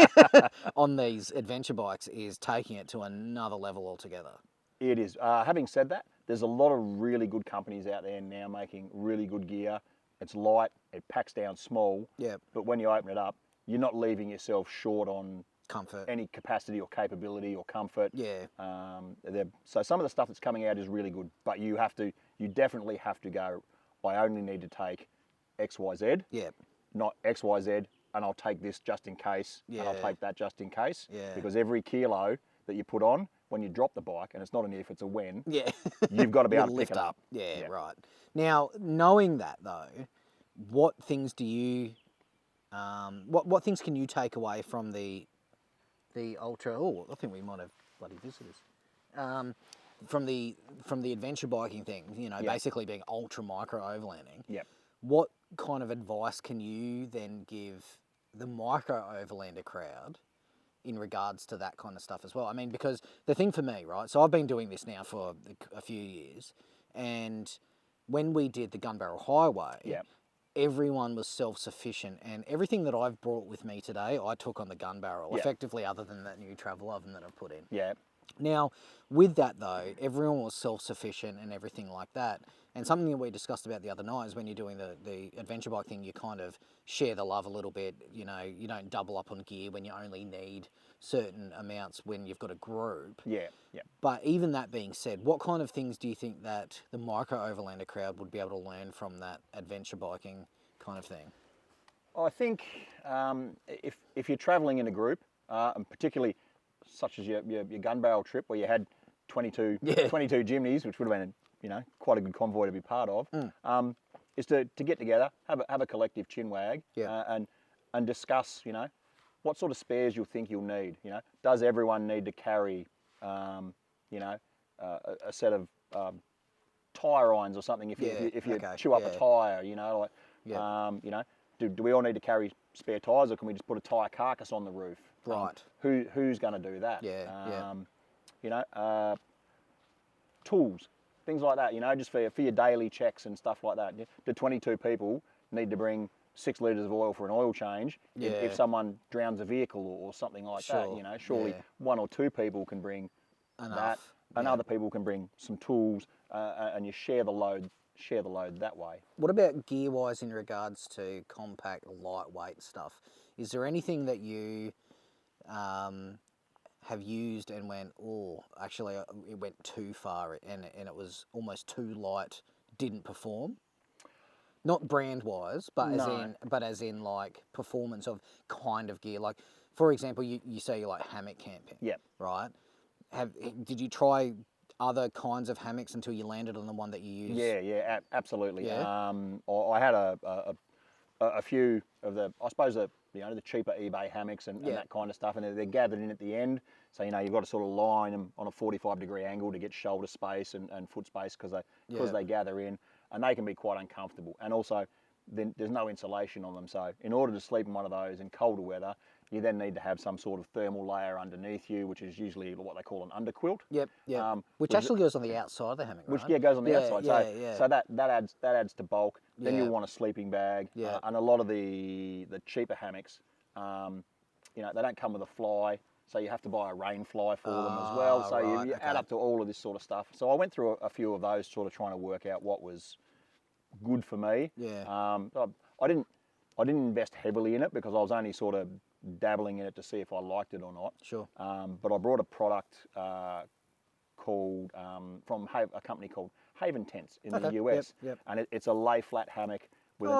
on these adventure bikes is taking it to another level altogether. It is. Having said that, there's a lot of really good companies out there now making really good gear. It's light, it packs down small, but when you open it up, you're not leaving yourself short on comfort, any capacity or capability or comfort. Yeah. So some of the stuff that's coming out is really good, but you definitely have to go, I only need to take X, Y, Z. Yeah. Not X, Y, Z, and I'll take this just in case, and I'll take that just in case. Yeah. Because every kilo that you put on, when you drop the bike, and it's not an if, it's a when, yeah. you've got to be able to lift pick it up. Yeah, right. Now, knowing that though, what things do you, what things can you take away from the ultra? Oh, I think we might have bloody visitors. From the adventure biking thing, basically being ultra micro overlanding. Yep. What kind of advice can you then give the micro overlander crowd in regards to that kind of stuff as well? I mean, because the thing for me, right? So I've been doing this now for a few years, and when we did the Gun Barrel Highway, everyone was self-sufficient, and everything that I've brought with me today, I took on the Gun Barrel, effectively, other than that new travel oven that I've put in. Yeah. Now, with that though, everyone was self-sufficient and everything like that. And something that we discussed about the other night is when you're doing the adventure bike thing, you kind of share the love a little bit. You don't double up on gear when you only need certain amounts when you've got a group. Yeah, yeah. But even that being said, what kind of things do you think that the micro overlander crowd would be able to learn from that adventure biking kind of thing? I think if you're travelling in a group, and particularly such as your gun barrel trip where you had 22 Jimnys, which would have been quite a good convoy to be part of, is to get together, have a collective chin wag, and discuss what sort of spares you'll think you'll need. Does everyone need to carry a set of tyre irons or something if you chew up a tyre, do we all need to carry spare tyres, or can we just put a tyre carcass on the roof? Right. Who's going to do that? Tools, things like that, just for your daily checks and stuff like that. Do 22 people need to bring 6 litres of oil for an oil change if someone drowns a vehicle or something like that? Surely 1 or 2 people can bring that, and other people can bring some tools, and you share the load share the load that way. What about gear-wise in regards to compact, lightweight stuff? Is there anything that you have used and went, oh, actually it went too far and it was almost too light, didn't perform? Not brand-wise, but as in like performance of kind of gear. Like, for example, you say you like hammock camping. Yep. Right? Did you try other kinds of hammocks until you landed on the one that you used? Yeah, absolutely. Yeah. I had a few of the, I suppose, the cheaper eBay hammocks and that kind of stuff, and they're gathered in at the end. So, you've got to sort of line them on a 45-degree angle to get shoulder space and foot space because they gather in, and they can be quite uncomfortable. And also, then there's no insulation on them. So, in order to sleep in one of those in colder weather, you then need to have some sort of thermal layer underneath you, which is usually what they call an underquilt. Yep. Which actually goes on the outside of the hammock, right? Which goes on the outside. So that adds to bulk. Then Yeah. you'll want a sleeping bag. Yeah. And a lot of the cheaper hammocks, they don't come with a fly, so you have to buy a rain fly for them as well. So right, you add up to all of this sort of stuff. So I went through a few of those, sort of trying to work out what was good for me. Yeah. I didn't invest heavily in it because I was only sort of dabbling in it to see if I liked it or not. Sure. But I brought a product called from a company called Haven Tents in the US, Yep. and it's a lay flat hammock with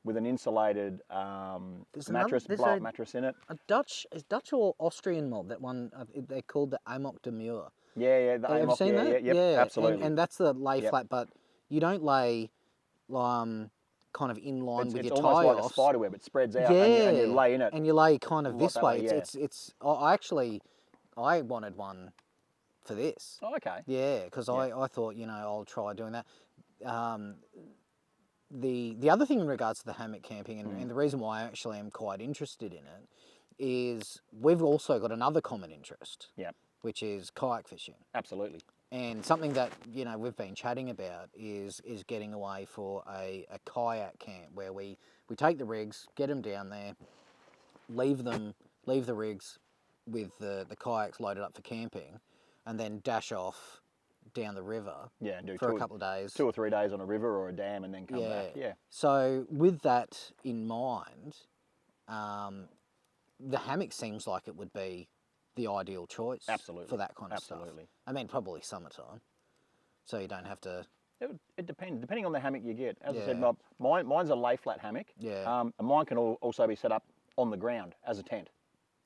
with an insulated mattress, blow-up mattress in it. Is Dutch or Austrian mob, that one, they're called the Amok de Muur. Yeah, the Have you Amok, seen that? yeah, absolutely. And that's the lay flat, but you don't lay kind of in line with your tie-offs. It's almost like a spider web. It spreads out, Yeah, and you lay in it. and you lay kind of this way. Yeah. I wanted one for this. Oh, okay. Yeah, because I thought, I'll try doing that. The other thing in regards to the hammock camping, and the reason why I actually am quite interested in it, is we've also got another common interest, which is kayak fishing. Absolutely. And something that, we've been chatting about is getting away for a kayak camp where we take the rigs, get them down there, leave the rigs with the kayaks loaded up for camping, and then dash off down the river and do for a couple of days. 2 or 3 days on a river or a dam and then come back. Yeah. So with that in mind, the hammock seems like it would be the ideal choice for that kind of stuff. I mean, probably summertime, so you don't have to... It depends, depending on the hammock you get. As I said, mine's a lay flat hammock. Yeah. And mine can also be set up on the ground as a tent.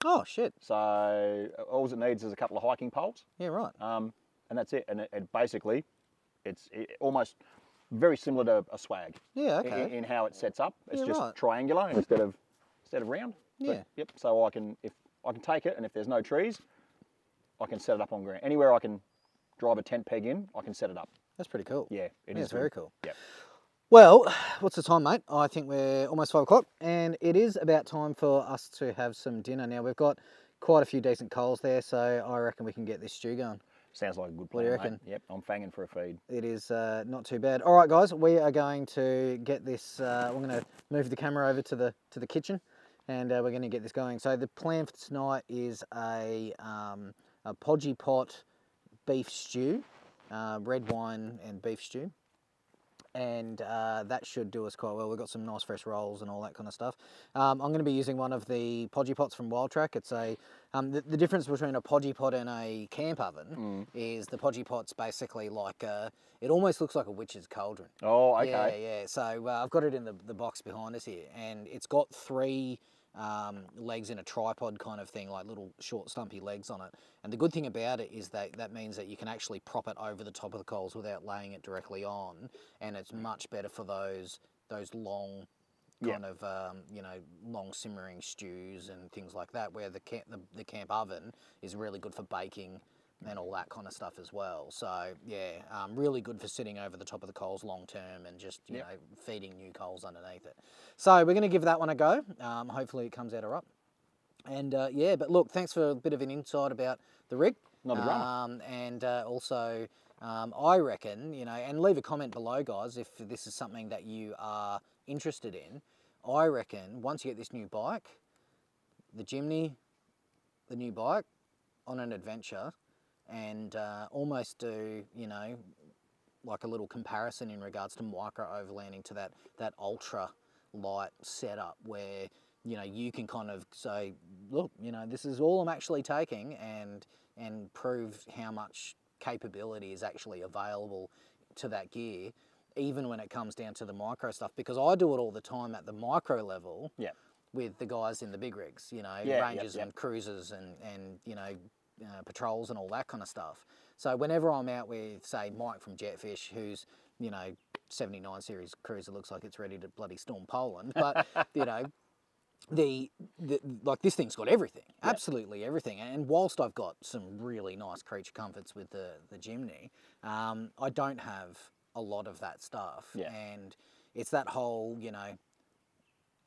Oh, shit. So all it needs is a couple of hiking poles. Yeah, right. And that's it. And it basically, it's almost very similar to a swag. Yeah, okay. In how it sets up. It's just triangular instead of round. Yeah. But, so I can take it, and if there's no trees, I can set it up on ground. Anywhere I can drive a tent peg in, I can set it up. That's pretty cool. Yeah, it is. It's very cool. Yeah. Well, what's the time, mate? I think we're almost 5 o'clock, and it is about time for us to have some dinner. Now, we've got quite a few decent coals there, so I reckon we can get this stew going. Sounds like a good plan, What do you reckon? Mate. Yep, I'm fanging for a feed. It is not too bad. All right, guys, we are going to get this. We're going to move the camera over to the kitchen, and we're going to get this going. So the plan for tonight is a podgy pot beef stew, red wine and beef stew. And that should do us quite well. We've got some nice fresh rolls and all that kind of stuff. I'm going to be using one of the podgy pots from Wild Track. It's the difference between a podgy pot and a camp oven is the podgy pot's basically like it almost looks like a witch's cauldron. Oh, okay. Yeah. So I've got it in the box behind us here, and it's got 3 legs in a tripod kind of thing, like little short stumpy legs on it. And the good thing about it is that means that you can actually prop it over the top of the coals without laying it directly on, and it's much better for those long kind of long simmering stews and things like that, where the camp oven is really good for baking and all that kind of stuff as well. So really good for sitting over the top of the coals long term and just you know, feeding new coals underneath it. So we're going to give that one a go. Hopefully it comes out all right. And but look, thanks for a bit of an insight about the rig. Not a drama. And also, I reckon, and leave a comment below, guys, if this is something that you are interested in. I reckon once you get this new bike, the Jimny, the new bike, on an adventure, and almost do, like a little comparison in regards to micro overlanding to that ultra light setup where, you know, you can kind of say, look, you know, this is all I'm actually taking, and prove how much capability is actually available to that gear, even when it comes down to the micro stuff, because I do it all the time at the micro level. Yeah. With the guys in the big rigs, you know, Yeah, Rangers yep. and cruisers and you know, patrols and all that kind of stuff. So whenever I'm out with, say, Mike from Jetfish, who's, you know, 79 series cruiser, looks like it's ready to bloody storm Poland, but you know, like this thing's got everything, absolutely everything. And whilst I've got some really nice creature comforts with the Jimny, I don't have a lot of that stuff. Yeah. And it's that whole, you know,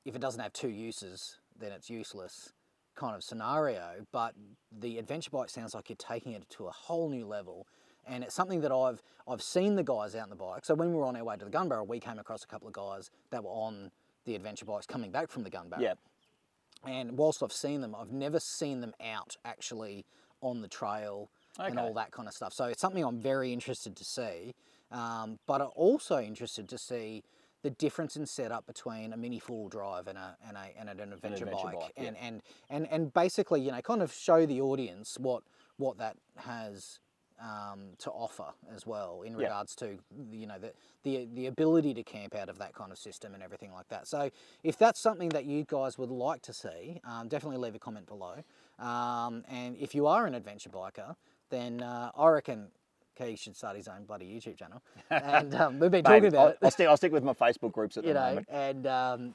if it doesn't have two uses, then it's useless kind of scenario. But the adventure bike sounds like you're taking it to a whole new level. And it's something that I've seen the guys out on the bike. So when we were on our way to the gun barrel, we came across a couple of guys that were on the adventure bikes coming back from the gun barrel. Yeah. And whilst I've seen them, I've never seen them out actually on the trail and all that kind of stuff. So it's something I'm very interested to see. But I'm also interested to see the difference in setup between a mini four-wheel drive and an adventure bike. And basically, you know, kind of show the audience what that has to offer as well in regards to, you know, the ability to camp out of that kind of system and everything like that. So if that's something that you guys would like to see, definitely leave a comment below. And if you are an adventure biker, then I reckon he should start his own bloody YouTube channel. And we've been talking about it. I'll stick with my Facebook groups at the moment.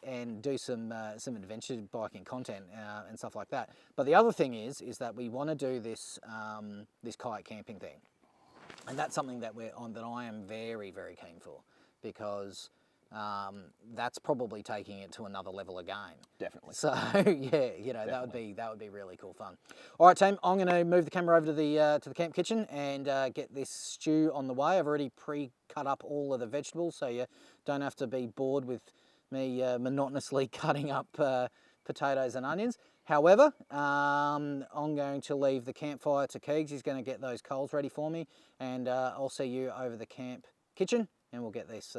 And do some adventure biking content and stuff like that. But the other thing is that we want to do this this kayak camping thing, and that's something that I am very, very keen for, because that's probably taking it to another level again. Definitely. So yeah, you know, that would be really cool fun. All right, team, I'm going to move the camera over to the camp kitchen and get this stew on the way. I've already pre-cut up all of the vegetables, so you don't have to be bored with me monotonously cutting up potatoes and onions. However, I'm going to leave the campfire to Keegs. He's going to get those coals ready for me, and I'll see you over the camp kitchen, and we'll get this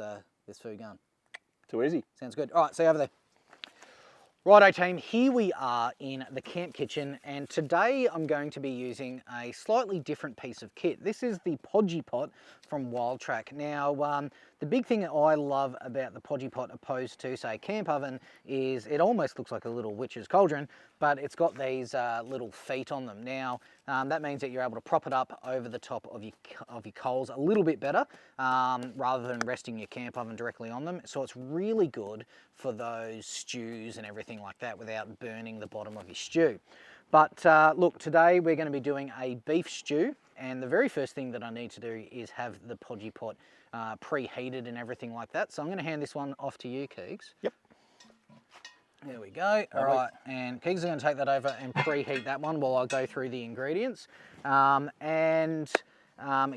food going. Too easy. Sounds good. All right, see you over there. Righto team, here we are in the camp kitchen, and today I'm going to be using a slightly different piece of kit. This is the Podgy Pot from Wild Track. Now, the big thing that I love about the Podgy Pot opposed to, say, Camp Oven, is it almost looks like a little witch's cauldron, but it's got these little feet on them. Now, that means that you're able to prop it up over the top of your coals a little bit better, rather than resting your camp oven directly on them. So it's really good for those stews and everything like that without burning the bottom of your stew. But look, today we're going to be doing a beef stew, and the very first thing that I need to do is have the Podgy Pot preheated and everything like that. So I'm going to hand this one off to you, Keegs. Yep. There we go. All right, and Keegs is going to take that over and preheat that one while I go through the ingredients and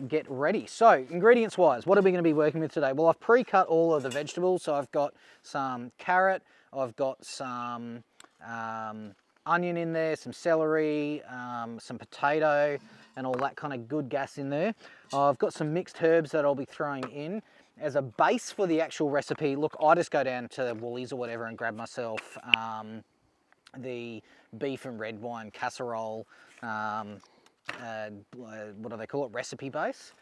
get ready. So, ingredients-wise, what are we going to be working with today? Well, I've pre-cut all of the vegetables. So I've got some carrot, I've got some onion in there, some celery, some potato, and all that kind of good gas in there. I've got some mixed herbs that I'll be throwing in. As a base for the actual recipe, look, I just go down to Woolies or whatever and grab myself the beef and red wine casserole, what do they call it, recipe base.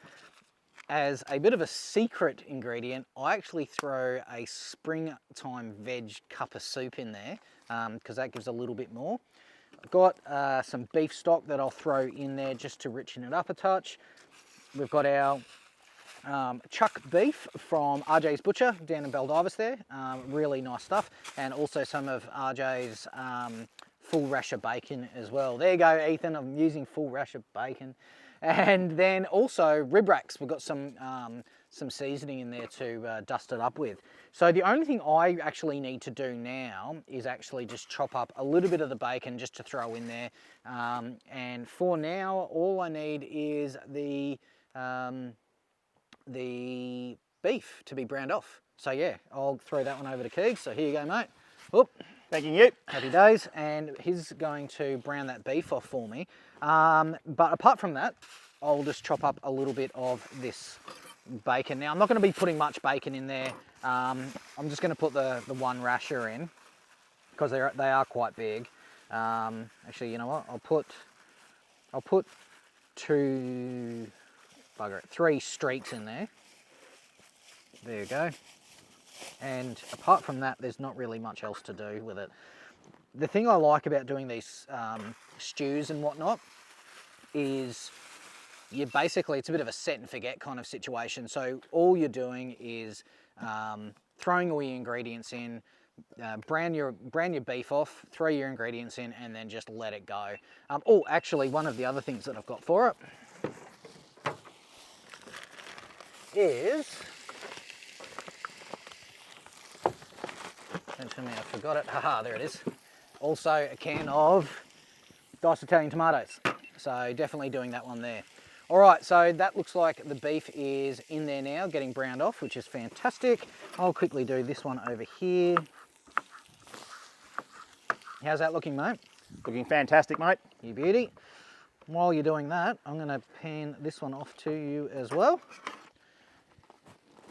As a bit of a secret ingredient, I actually throw a springtime veg cup of soup in there, because that gives a little bit more. I've got some beef stock that I'll throw in there just to richen it up a touch. We've got our chuck beef from RJ's Butcher down in Baldivis there, really nice stuff, and also some of RJ's full rasher bacon as well. There you go, Ethan, I'm using full rasher bacon. And then also rib racks, we've got some seasoning in there to dust it up with. So the only thing I actually need to do now is actually just chop up a little bit of the bacon just to throw in there. And for now, all I need is the beef to be browned off. So yeah, I'll throw that one over to Keegs. So here you go, mate. Whoop. Thank you. Happy days. And he's going to brown that beef off for me. But apart from that, I'll just chop up a little bit of this bacon. Now I'm not going to be putting much bacon in there. I'm just going to put the one rasher in because they are quite big. Actually, you know what? I'll put three streaks in there. There you go. And apart from that, there's not really much else to do with it. The thing I like about doing these stews and whatnot is it's a bit of a set and forget kind of situation. So all you're doing is throwing all your ingredients in, brown your beef off, throw your ingredients in, and then just let it go. Oh, actually, one of the other things that I've got for it is, don't tell me I forgot it. Haha, there it is. Also a can of diced Italian tomatoes. So definitely doing that one there. All right, so that looks like the beef is in there now, getting browned off, which is fantastic. I'll quickly do this one over here. How's that looking, mate? Looking fantastic, mate. You beauty. While you're doing that, I'm going to pan this one off to you as well.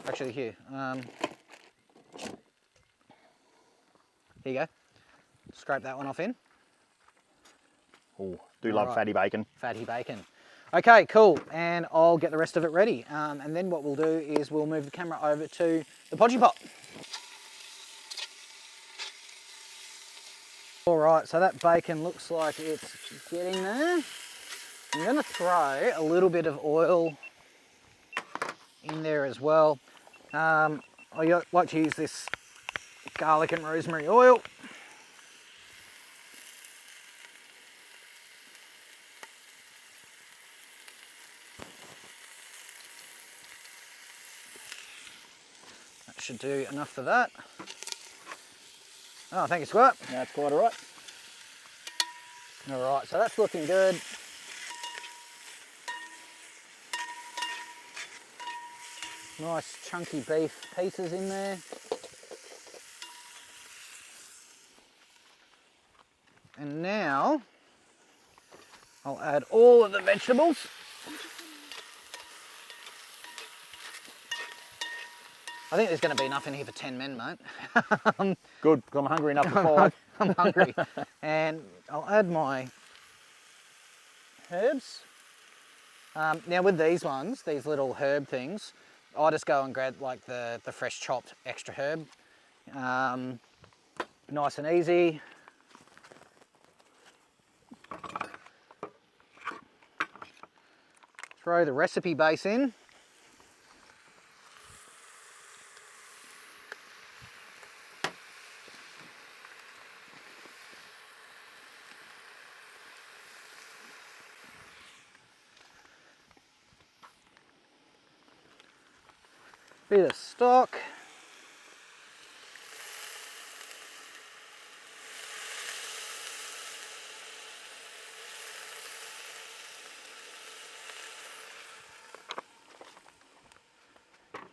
Actually, here. Here you go. Scrape that one off in. Oh, do love fatty bacon. Fatty bacon. Okay, cool. And I'll get the rest of it ready. And then what we'll do is we'll move the camera over to the podgy pot. All right, so that bacon looks like it's getting there. I'm going to throw a little bit of oil in there as well. I like to use this garlic and rosemary oil. That should do enough for that. Oh, thank you, Squirt. That's quite all right. All right, so that's looking good. Nice chunky beef pieces in there. And now I'll add all of the vegetables. I think there's going to be enough in here for 10 men, mate. Good, because I'm hungry enough for 5. I'm hungry. And I'll add my herbs. Now with these ones, these little herb things, I just go and grab like the fresh chopped extra herb. Nice and easy. Throw the recipe base in. Bit of stock.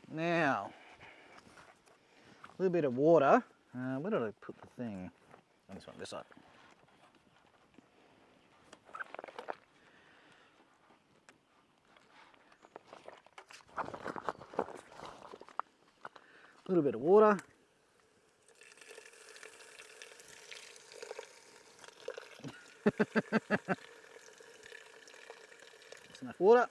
Now, a little bit of water. Where did I put the thing? On this one, this side. A little bit of water. That's enough water.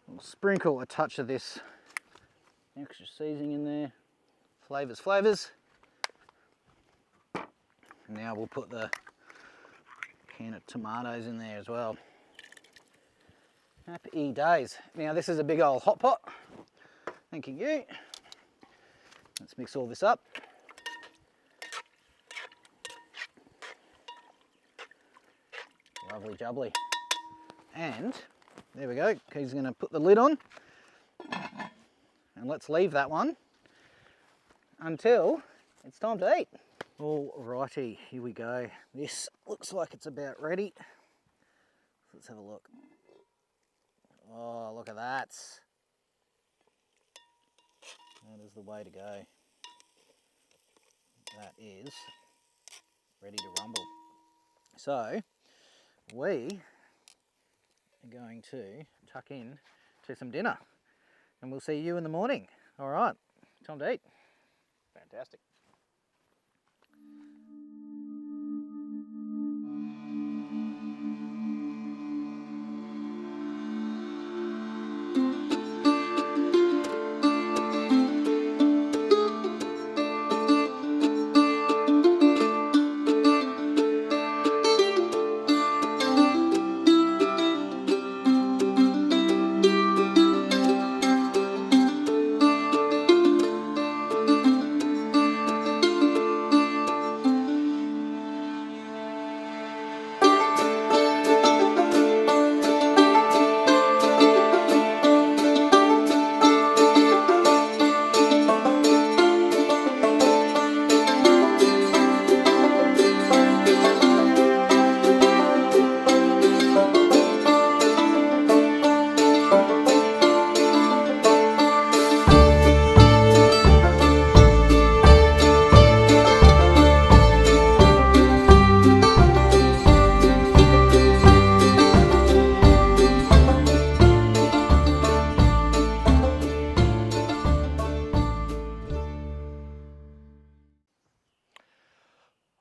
We'll sprinkle a touch of this extra seasoning in there. Flavours. And now we'll put the can of tomatoes in there as well. Happy days. Now this is a big old hot pot. Thank you. Let's mix all this up. Lovely jubbly. And there we go. He's going to put the lid on. And let's leave that one until it's time to eat. Alrighty, here we go. This looks like it's about ready. Let's have a look. Oh, look at that. That is the way to go. That is ready to rumble. So, we are going to tuck in to some dinner, and we'll see you in the morning. All right, time to eat. Fantastic.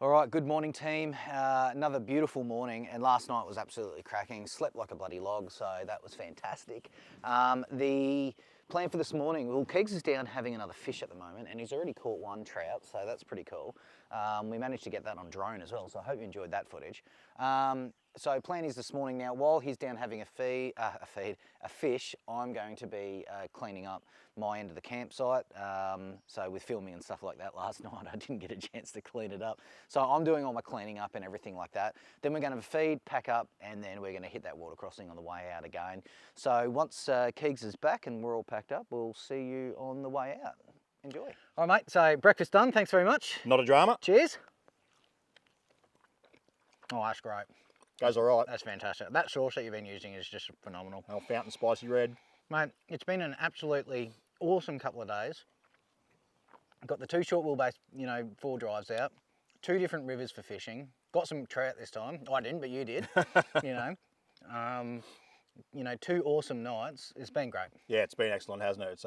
All right, good morning team. Another beautiful morning, and last night was absolutely cracking. Slept like a bloody log, so that was fantastic. The plan for this morning, well, Keegs is down having another fish at the moment, and he's already caught one trout, so that's pretty cool. We managed to get that on drone as well, so I hope you enjoyed that footage. So plan is this morning now, while he's down having a fish, I'm going to be cleaning up my end of the campsite. So with filming and stuff like that last night, I didn't get a chance to clean it up. So I'm doing all my cleaning up and everything like that. Then we're going to feed, pack up, and then we're going to hit that water crossing on the way out again. So once Keegs is back and we're all packed up, we'll see you on the way out. Enjoy. All right, mate, so breakfast done. Thanks very much. Not a drama. Cheers. Oh, that's great. Goes all right. That's fantastic. That sauce that you've been using is just phenomenal. Oh, fountain spicy red. Mate, it's been an absolutely awesome couple of days. Got the 2 short wheelbase, 4 drives out, 2 different rivers for fishing. Got some trout this time. I didn't, but you did. 2 awesome nights. It's been great. Yeah, it's been excellent, hasn't it? It's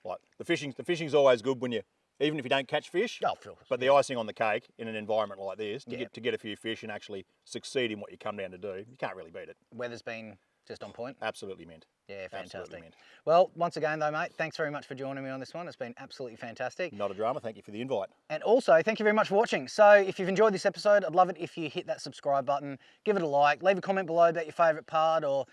like the fishing's always good when even if you don't catch fish. Oh, of course. But the icing on the cake in an environment like this, to get a few fish and actually succeed in what you come down to do, you can't really beat it. Weather's been just on point. Absolutely mint. Yeah, fantastic. Absolutely mint. Well, once again though, mate, thanks very much for joining me on this one. It's been absolutely fantastic. Not a drama. Thank you for the invite. And also, thank you very much for watching. So if you've enjoyed this episode, I'd love it if you hit that subscribe button, give it a like, leave a comment below about your favourite part or,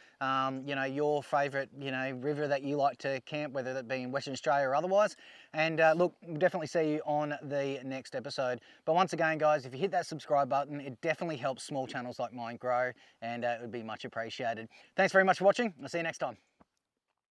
your favourite, river that you like to camp, whether that be in Western Australia or otherwise. And look, we'll definitely see you on the next episode. But once again, guys, if you hit that subscribe button, it definitely helps small channels like mine grow, and it would be much appreciated. Thanks very much for watching. I'll see you next time.